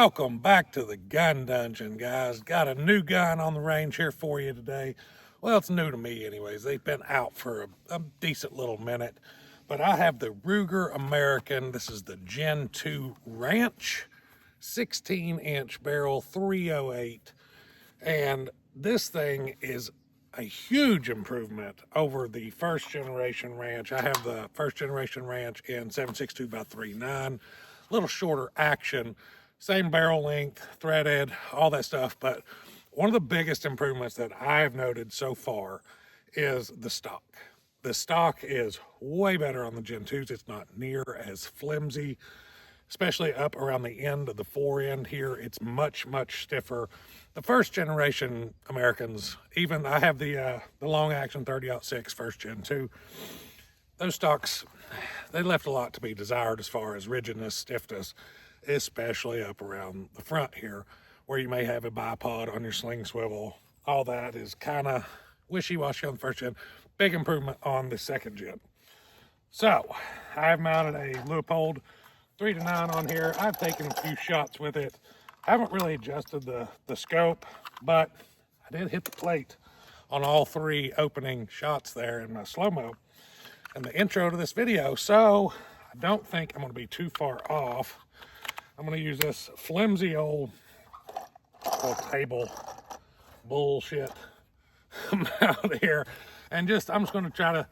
Welcome back to the gun dungeon, guys. Got a new gun on the range here for you today. Well, it's new to me anyways. They've been out for a decent little minute. But I have the Ruger American. This is the Gen 2 Ranch, 16-inch barrel, 308. And this thing is a huge improvement over the first generation Ranch. I have the first generation Ranch in 7.62x3.9. A little shorter action. Same barrel length, threaded, all that stuff. But one of the biggest improvements that I've noted so far is the stock. The stock is way better on the Gen 2s. It's not near as flimsy, especially up around the end of the forend here. It's much, much stiffer. The first generation Americans, even I have the long action 30-06 first Gen 2. Those stocks, they left a lot to be desired as far as rigidness, stiffness, especially up around the front here, where you may have a bipod on your sling swivel. All that is kind of wishy-washy on the first gen. Big improvement on the second gen. So I've mounted a Leupold 3-9 on here. I've taken a few shots with it. I haven't really adjusted the scope, but I did hit the plate on all three opening shots there in my slow-mo in the intro to this video. So I don't think I'm going to be too far off. I'm going to use this flimsy old table bullshit out here. And I'm just going to try to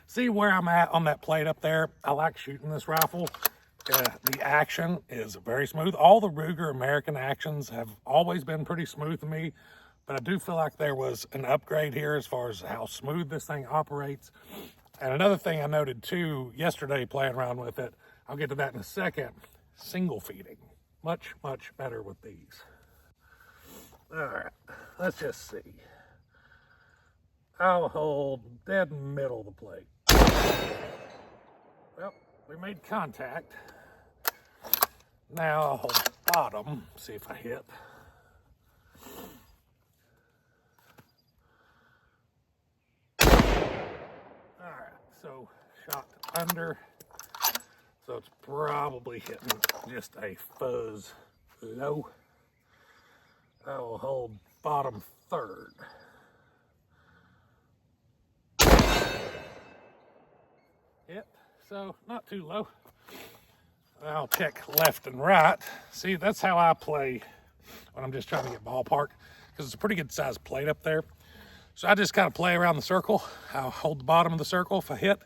see where I'm at on that plate up there. I like shooting this rifle. The action is very smooth. All the Ruger American actions have always been pretty smooth to me. But I do feel like there was an upgrade here as far as how smooth this thing operates. And another thing I noted too yesterday playing around with it, I'll get to that in a second. Single feeding, much better with these. All right, let's just see. I'll hold dead in the middle of the plate. Well, we made contact. Now I'll hold bottom, see if I hit. All right, so shot under. So it's probably hitting just a fuzz low. I will hold bottom third. Hit, so not too low. I'll check left and right. See, that's how I play when I'm just trying to get ballpark, because it's a pretty good sized plate up there. So I just kind of play around the circle. I'll hold the bottom of the circle. If I hit,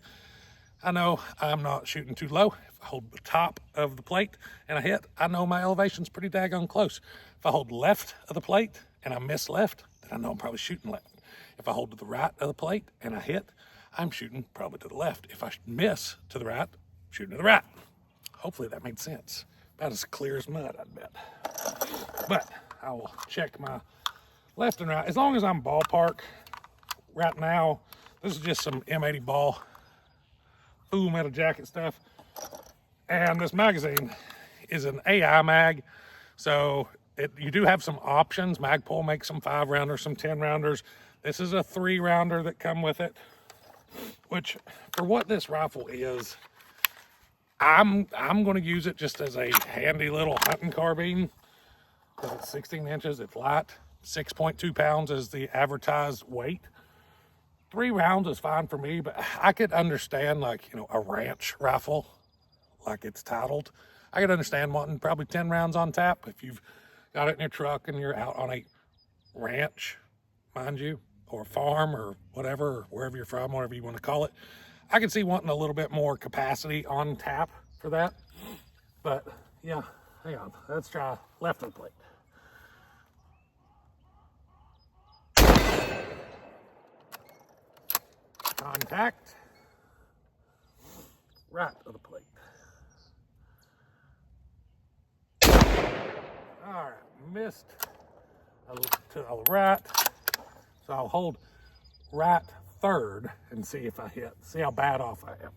I know I'm not shooting too low. If I hold the top of the plate and I hit, I know my elevation's pretty daggone close. If I hold left of the plate and I miss left, then I know I'm probably shooting left. If I hold to the right of the plate and I hit, I'm shooting probably to the left. If I miss to the right, I'm shooting to the right. Hopefully that made sense. About as clear as mud, I bet. But I will check my left and right. As long as I'm ballpark, right now, this is just some M80 ball Full Metal Jacket stuff. And this magazine is an AI mag. So you do have some options. Magpul makes some 5-rounders, some 10-rounders. This is a 3-rounder that come with it, which for what this rifle is, I'm going to use it just as a handy little hunting carbine, because it's 16 inches, it's light. 6.2 pounds is the advertised weight. 3 rounds is fine for me, but I could understand, like, you know, a ranch rifle, like it's titled. I could understand wanting probably 10 rounds on tap if you've got it in your truck and you're out on a ranch, mind you, or farm or whatever, or wherever you're from, whatever you want to call it. I could see wanting a little bit more capacity on tap for that. But yeah, hang on. Let's try left of the plate. Contact. Right of the plate. All right, missed to the right. So I'll hold right third and see if I hit. See how bad off I am.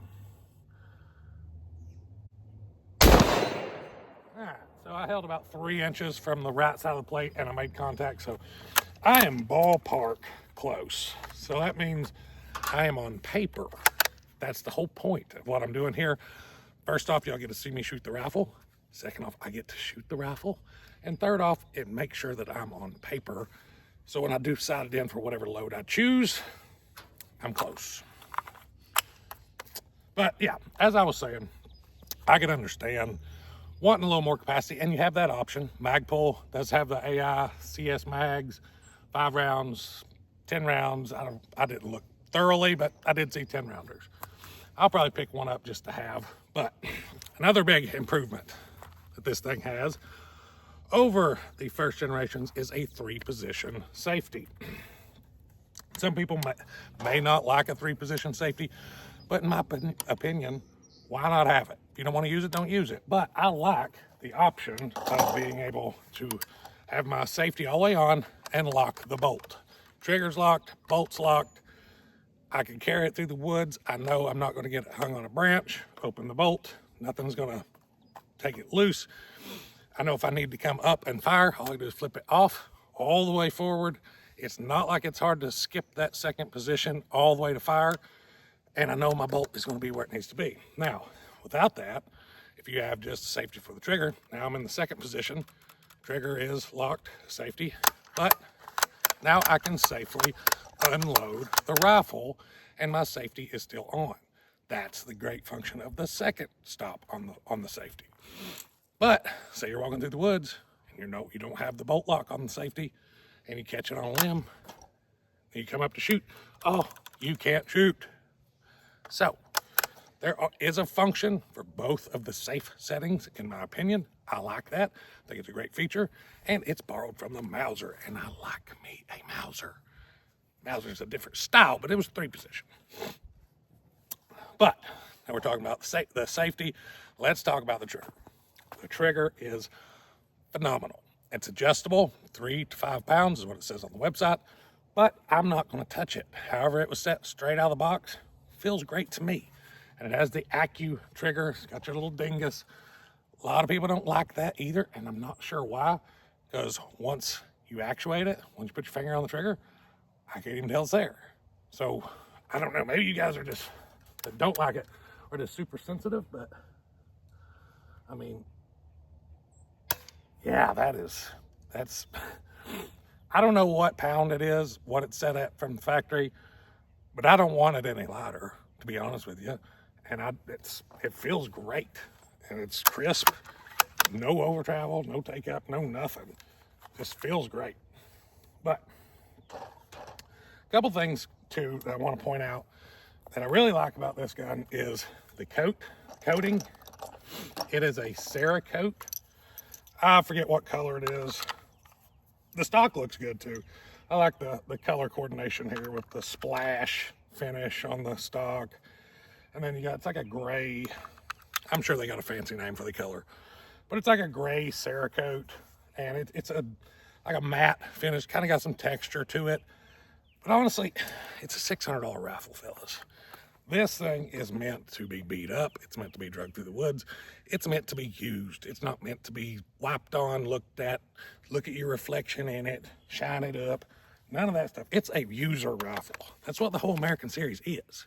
All right, so I held about 3 inches from the right side of the plate and I made contact. So I am ballpark close. So that means I am on paper. That's the whole point of what I'm doing here. First off, y'all get to see me shoot the rifle. Second off, I get to shoot the rifle. And third off, it makes sure that I'm on paper. So when I do sight it in for whatever load I choose, I'm close. But yeah, as I was saying, I can understand wanting a little more capacity, and you have that option. Magpul does have the AI CS mags, 5 rounds, 10 rounds. I didn't look thoroughly, but I did see 10 rounders. I'll probably pick one up just to have. But another big improvement that this thing has over the first generations is a 3-position safety. Some people may not like a 3-position safety, but in my opinion, why not have it? If you don't want to use it, don't use it. But I like the option of being able to have my safety all the way on and lock the bolt. Trigger's locked, bolt's locked. I can carry it through the woods. I know I'm not going to get it hung on a branch. Open the bolt, nothing's going to take it loose. I know if I need to come up and fire, all I do is flip it off all the way forward. It's not like it's hard to skip that second position all the way to fire. And I know my bolt is going to be where it needs to be. Now, without that, if you have just safety for the trigger, now I'm in the second position. Trigger is locked, safety, but now I can safely unload the rifle and my safety is still on. That's the great function of the second stop on the safety. But say you're walking through the woods and you don't have the bolt lock on the safety and you catch it on a limb and you come up to shoot. Oh, you can't shoot. So there is a function for both of the safe settings, in my opinion. I like that. I think it's a great feature, and it's borrowed from the Mauser, and I like me a Mauser. Mauser's a different style, but it was 3-position. But now we're talking about the safety. Let's talk about the trigger. The trigger is phenomenal. It's adjustable, 3 to 5 pounds is what it says on the website, but I'm not going to touch it. However it was set straight out of the box, feels great to me. And it has the Accu trigger. It's got your little dingus. A lot of people don't like that either, and I'm not sure why, because once you actuate it, once you put your finger on the trigger, I can't even tell it's there. So I don't know, maybe you guys are just that don't like it or just super sensitive, but I mean, yeah, that's I don't know what pound it is, what it's set at from the factory, but I don't want it any lighter, to be honest with you. And it feels great, and it's crisp, no over travel, no take up, no nothing. Just feels great. But a couple things too that I want to point out that I really like about this gun is the coating. It is a Cerakote. I forget what color it is. The stock looks good too. I like the color coordination here with the splash finish on the stock. And then it's like a gray, I'm sure they got a fancy name for the color, but it's like a gray Cerakote, and it's like a matte finish, kind of got some texture to it. But honestly, it's a $600 rifle, fellas. This thing is meant to be beat up. It's meant to be dragged through the woods. It's meant to be used. It's not meant to be wiped on, looked at, look at your reflection in it, shine it up. None of that stuff. It's a user rifle. That's what the whole American series is.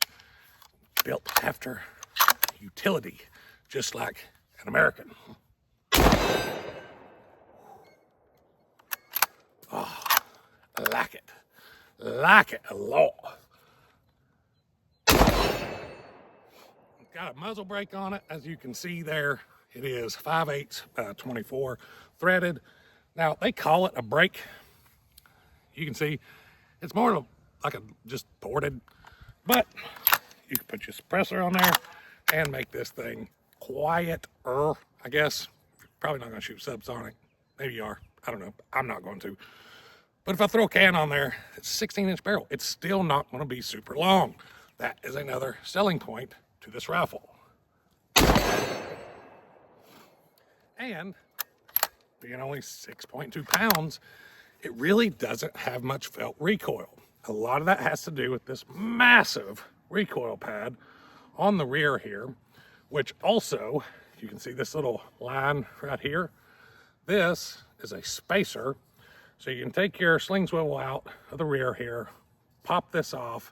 Built after utility, just like an American. Oh, I like it. Like it a lot. Got a muzzle brake on it. As you can see there, it is 5/8 24 threaded. Now, they call it a brake. You can see it's more like a just boarded, but you can put your suppressor on there and make this thing quieter, I guess. Probably not going to shoot subsonic. Maybe you are. I don't know. I'm not going to. But if I throw a can on there, it's a 16-inch barrel. It's still not going to be super long. That is another selling point to this rifle. And being only 6.2 pounds, it really doesn't have much felt recoil. A lot of that has to do with this massive recoil pad on the rear here, which also, you can see this little line right here. This is a spacer. So you can take your sling swivel out of the rear here, pop this off.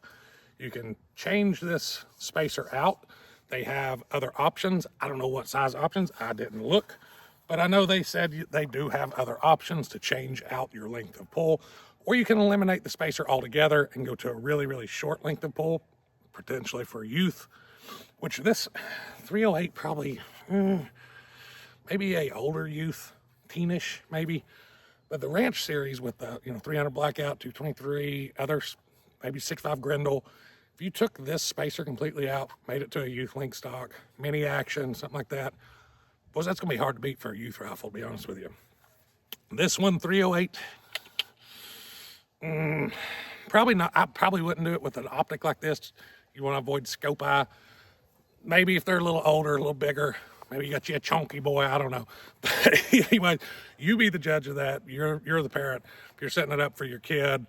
You can change this spacer out. They have other options. I don't know what size options. I didn't look, But I know they said they do have other options to change out your length of pull, or you can eliminate the spacer altogether and go to a really, really short length of pull, potentially for youth, which this 308 probably, maybe a older youth, teenish maybe. But the Ranch series with the 300 Blackout, 223, others, maybe 6.5 Grendel, if you took this spacer completely out, made it to a youth link stock, mini action, something like that, boys, that's going to be hard to beat for a youth rifle, to be honest with you. This one, 308, probably not. I probably wouldn't do it with an optic like this. You want to avoid scope eye. Maybe if they're a little older, a little bigger, maybe you got you a chunky boy, I don't know. But anyway, you be the judge of that. You're the parent. If you're setting it up for your kid,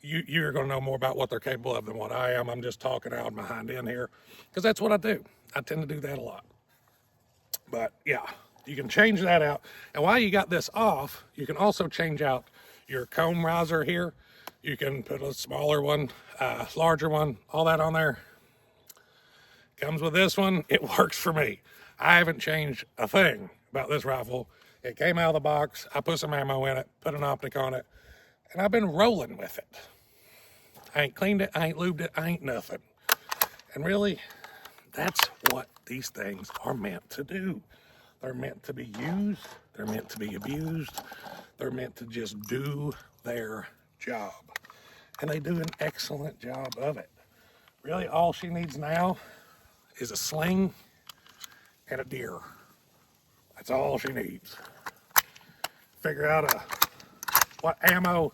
you're going to know more about what they're capable of than what I am. I'm just talking out my hind end here because that's what I do. I tend to do that a lot. But yeah, you can change that out. And while you got this off, you can also change out your comb riser here. You can put a smaller one, larger one, all that on there. Comes with this one. It works for me. I haven't changed a thing about this rifle. It came out of the box. I put some ammo in it, put an optic on it, and I've been rolling with it. I ain't cleaned it. I ain't lubed it. I ain't nothing. And really, that's what these things are meant to do. They're meant to be used. They're meant to be abused. They're meant to just do their job. And they do an excellent job of it. Really, all she needs now is a sling and a deer. That's all she needs. Figure out what ammo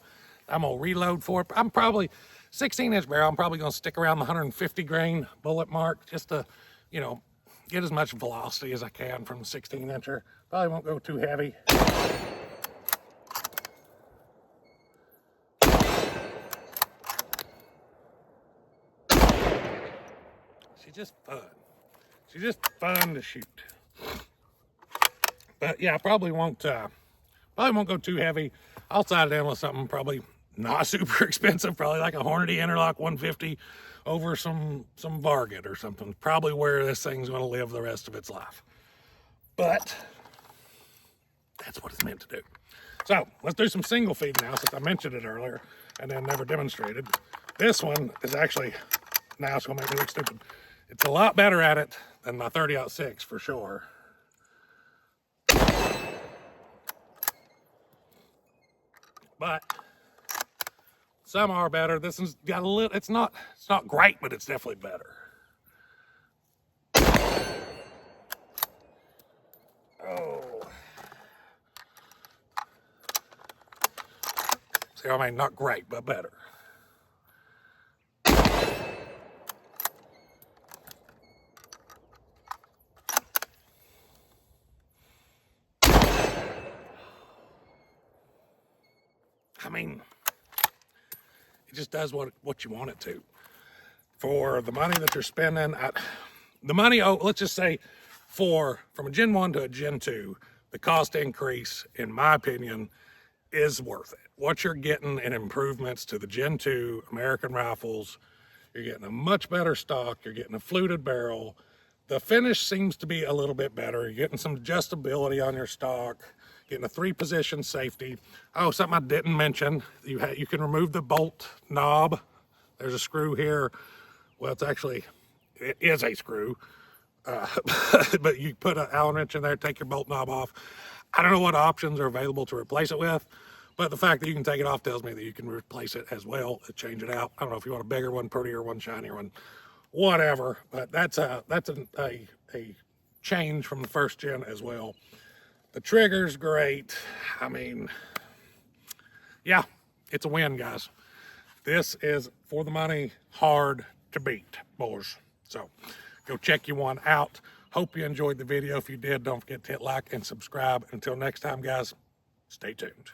I'm gonna reload for. I'm probably 16-inch barrel. I'm probably gonna stick around the 150 grain bullet mark just to, get as much velocity as I can from the 16-incher. Probably won't go too heavy. She's just fun. She's just fun to shoot. But yeah, I probably won't go too heavy. I'll side it in with something probably not super expensive, probably like a Hornady Interlock 150 over some Varget or something. Probably where this thing's going to live the rest of its life. But that's what it's meant to do. So let's do some single feed now, since I mentioned it earlier and then never demonstrated. This one is actually, now it's going to make me look stupid. It's a lot better at it than my 30-06 for sure. But some are better. This one's got a little, it's not great, but it's definitely better. Oh. See, I mean, not great, but better. I mean, it just does what you want it to. For the money that you're spending, let's just say from a Gen 1 to a Gen 2, the cost increase, in my opinion, is worth it. What you're getting in improvements to the Gen 2 American rifles, you're getting a much better stock, you're getting a fluted barrel. The finish seems to be a little bit better. You're getting some adjustability on your stock, getting a 3-position safety. Oh, something I didn't mention, you can remove the bolt knob. There's a screw here. Well, it is a screw, but you put an Allen wrench in there, take your bolt knob off. I don't know what options are available to replace it with, but the fact that you can take it off tells me that you can replace it as well, change it out. I don't know if you want a bigger one, prettier one, shinier one, whatever, but that's a change from the first gen as well. The trigger's great. I mean, yeah, it's a win, guys. This is, for the money, hard to beat, boys. So go check you one out. Hope you enjoyed the video. If you did, don't forget to hit like and subscribe. Until next time, guys, stay tuned.